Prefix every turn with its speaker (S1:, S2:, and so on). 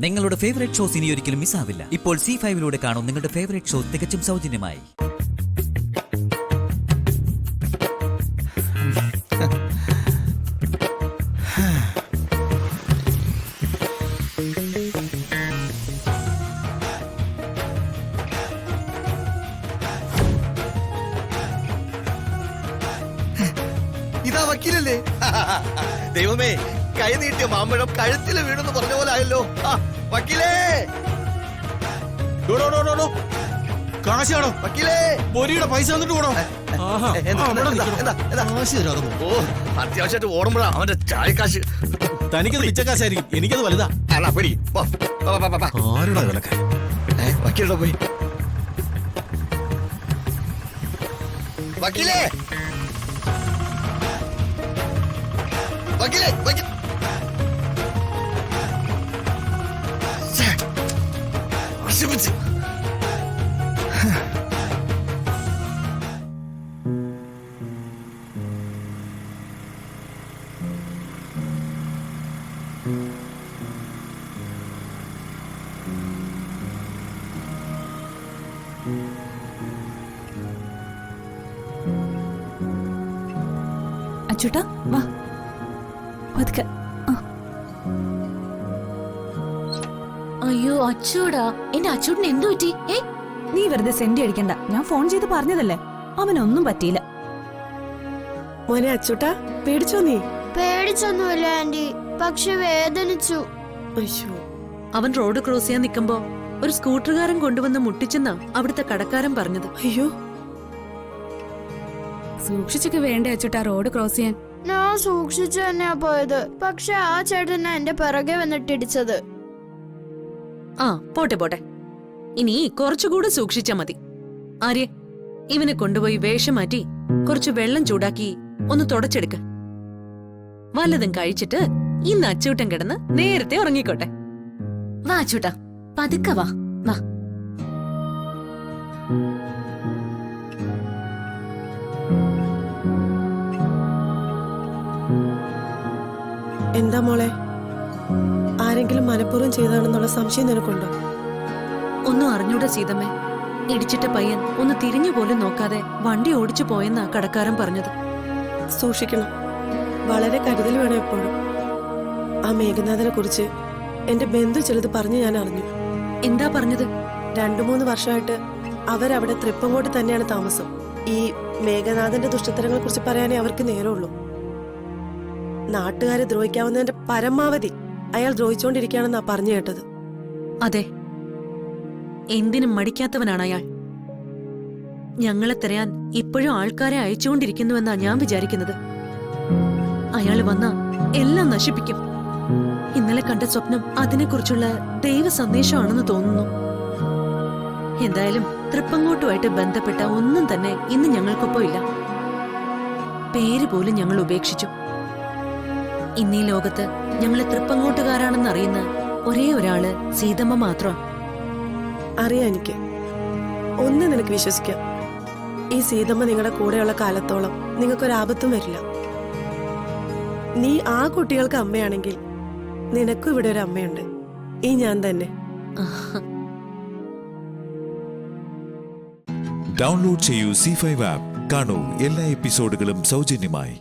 S1: നിങ്ങളുടെ favourite shows ഇനി ഒരിക്കലും മിസ്സാവില്ല. ഇപ്പോൾ C5 കാണും നിങ്ങളുടെ ഫേവറേറ്റ് ഷോ തികച്ചും സൗജന്യമായി.
S2: ഇതാ വക്കീലല്ലേ? ദൈവമേ, കൈ നീട്ടിയ മാമ്പഴം കഴുത്തിൽ വീണെന്ന് പറഞ്ഞ പോലെ ആയല്ലോ. വക്കീലേ,
S3: കാശാണോ
S2: വക്കീലേ,
S3: ബോരിയുടെ പൈസ തന്നിട്ട് പോണോ?
S2: അത്യാവശ്യമായിട്ട് ഓടുമ്പോഴാ അവന്റെ ചായക്കാശ്.
S3: തനിക്കത് മിച്ചക്കാശായിരിക്കും, എനിക്കത് വലുതാ. ആരുടെ വിലക്കാരൻ?
S2: വക്കീലിടെ പോയി. വക്കീലേ, വക്കീലേ, നശിപ്പിച്ച്.
S4: അച്ചൂട്ടാ വാ പതുക്കെ.
S5: അയ്യോ അച്ചൂടാ, എന്റെ അച്ചൂട്ടിന് എന്തു പറ്റി?
S4: നീ വെറുതെ സെന്റി അടിക്കണ്ട, ഞാൻ ഫോൺ ചെയ്ത് പറഞ്ഞതല്ലേ. അവനൊന്നും പറ്റിയില്ല.
S6: മോനെ അച്ചൂട്ടാ, പേടിച്ചോ നീ?
S7: പേടിച്ചൊന്നുമില്ല ആന്റി, പക്ഷെ വേദനിച്ചു.
S6: അയ്യോ,
S8: അവൻ റോഡ് ക്രോസ് ചെയ്യാൻ നിൽക്കുമ്പോ ഒരു സ്കൂട്ടറുകാരൻ കൊണ്ടുവന്ന് മുട്ടിച്ചെന്നാ അവിടുത്തെ കടക്കാരൻ പറഞ്ഞത്.
S6: അയ്യോ,
S4: സൂക്ഷിച്ചൊക്കെ വേണ്ടേ അച്ചൂട്ടാ റോഡ് ക്രോസ് ചെയ്യാൻ?
S7: ഞാൻ സൂക്ഷിച്ചു തന്നെയാ പോയത്, പക്ഷെ ആ ചേട്ടനാ എന്റെ പിറകെ വന്നിട്ട് ഇടിച്ചത്.
S8: ആ പോട്ടെ പോട്ടെ, ഇനി കുറച്ചുകൂടെ സൂക്ഷിച്ചാ മതി. ആര്യ, ഇവനെ കൊണ്ടുപോയി വേഷം മാറ്റി കുറച്ച് വെള്ളം ചൂടാക്കി ഒന്ന് തുടച്ചെടുക്ക. വല്ലതും കഴിച്ചിട്ട് ഇന്ന് അച്ചൂട്ടൻ കിടന്ന് നേരത്തെ ഉറങ്ങിക്കോട്ടെ.
S5: വാ അച്ചൂട്ടാ, പതുക്കെ വാ. വാ.
S6: എന്താ മോളെ, ആരെങ്കിലും മനഃപൂർവ്വം ചെയ്താണെന്നുള്ള സംശയം നിനക്കുണ്ടോ?
S8: ഒന്നും അറിഞ്ഞൂടാ സീതമ്മേ. ഇടിച്ചിട്ട പയ്യൻ ഒന്ന് തിരിഞ്ഞു പോലും നോക്കാതെ വണ്ടി ഓടിച്ചു പോയെന്നാ കടക്കാരൻ പറഞ്ഞത്.
S6: സൂക്ഷിക്കണം, വളരെ കരുതൽ വേണം എപ്പോഴും. ആ മേഘനാഥനെ കുറിച്ച് എന്റെ ബന്ധു ചിലത് പറഞ്ഞു ഞാൻ അറിഞ്ഞു.
S8: എന്താ പറഞ്ഞത്?
S6: 2-3 വർഷമായിട്ട് അവരവിടെ തൃപ്പങ്ങോട്ട് തന്നെയാണ് താമസം. ഈ മേഘനാഥന്റെ ദുഷ്ടത്തരങ്ങളെ കുറിച്ച് പറയാനേ അവർക്ക് നേരമുള്ളൂ. നാട്ടുകാരെ ദ്രോഹിക്കാവുന്നതിന്റെ പരമാവധി അയാൾ ദ്രോഹിച്ചുകൊണ്ടിരിക്കുകയാണെന്നാ പറഞ്ഞു കേട്ടത്.
S8: അതെ, എന്തിനും മടിക്കാത്തവനാണ് അയാൾ. ഞങ്ങളെ തിരയാൻ ഇപ്പോഴും ആൾക്കാരെ അയച്ചുകൊണ്ടിരിക്കുന്നുവെന്നാ ഞാൻ വിചാരിക്കുന്നത്. അയാൾ വന്ന എല്ലാം നശിപ്പിക്കും. ഇന്നലെ കണ്ട സ്വപ്നം അതിനെക്കുറിച്ചുള്ള ദൈവ സന്ദേശമാണെന്ന് തോന്നുന്നു. എന്തായാലും തൃപ്പങ്ങോട്ടുമായിട്ട് ബന്ധപ്പെട്ട ഒന്നും തന്നെ ഇന്ന് ഞങ്ങൾക്കൊപ്പം ഇല്ല. പേര് പോലും ഞങ്ങൾ ഉപേക്ഷിച്ചു. ഇന്നീ ലോകത്ത് ഞങ്ങളെ തൃപ്പങ്ങോട്ടുകാരാണെന്ന് അറിയുന്ന ഒരേ ഒരാള് സീതമ്മ മാത്രമാണ്.
S6: അറിയാം എനിക്ക്. ഒന്ന് നിനക്ക് വിശ്വസിക്കാം, ഈ സീതമ്മ നിങ്ങളുടെ കൂടെയുള്ള കാലത്തോളം നിങ്ങൾക്കൊരാപത്തും വരില്ല. നീ ആ കുട്ടികൾക്ക് അമ്മയാണെങ്കിൽ നിനക്കും ഇവിടെ ഒരു അമ്മയുണ്ട്, ഈ ഞാൻ തന്നെ.
S9: ഡൗൺലോഡ് ചെയ്യൂ C5 ആപ്പ്. കാണൂ എല്ലാ എപ്പിസോഡുകളും സൗജന്യമായി.